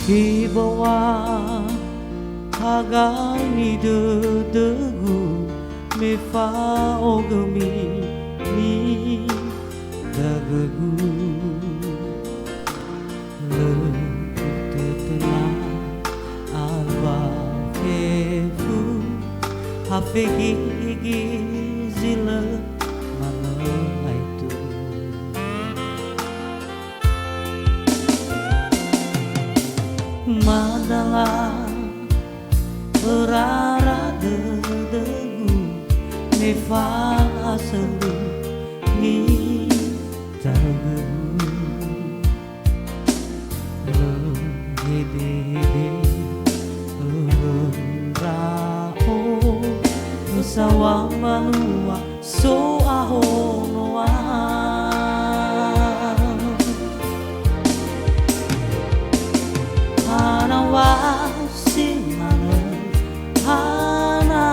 Di bawah haga ni degu me fa ogemi ni dagegu le tenang alba fefu hafegi zile mana itu madalah berara degu me fa asembu ni dagegu le hede rao sawang manua so aho noa hana wa simana hana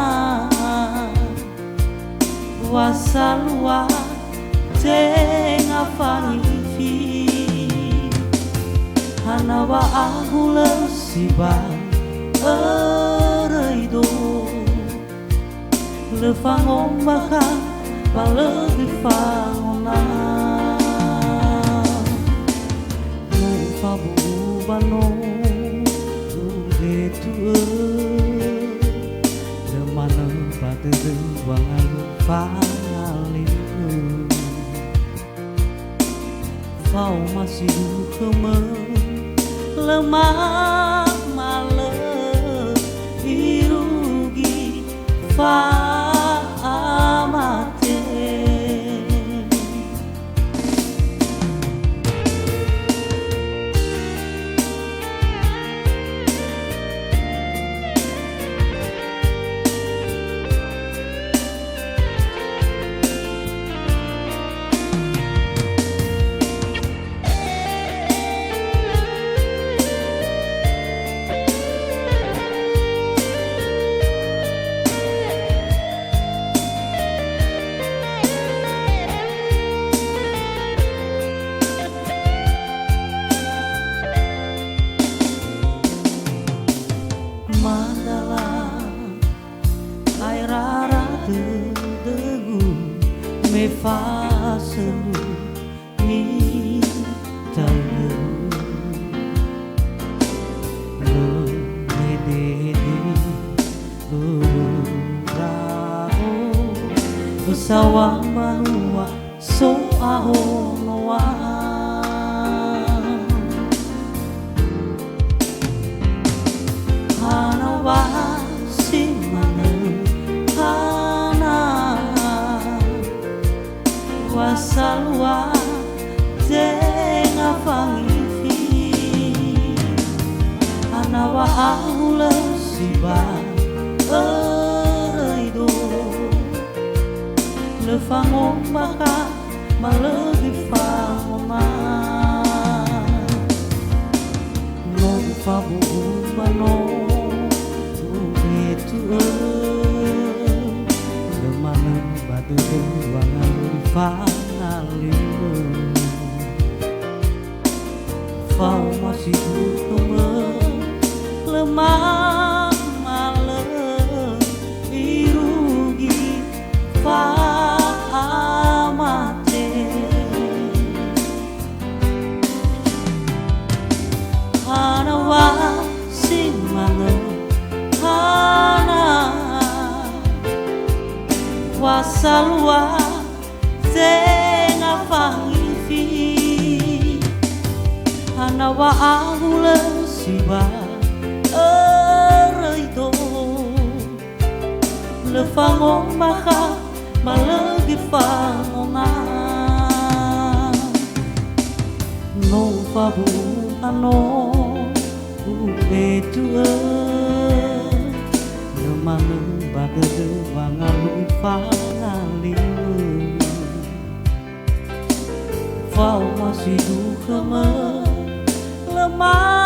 wasalwa tenga fani fi hana wa ahula siba ereido le fangom baka bale di fangona no fabu bano betu de mana pada wangan fangalinu fau masih keme lemah male irugi fa Mandala airara degu me fa selu ni talu lo hede rao sawang manua so aho noa wasalwa tenga fangifi anawa ahula siba ereido le fangom baka malegi fangoma no fabu bano betu le mana batu wangan fangalinu fau masih keme lemah male irugi fa amate hana wa simana hana wasalwa tenga fangifi hana wa ahula siba ereido le fangom baka malegi fangona no fabu ano betu le mana bagede wangalu fangalinu fau masih keme lemah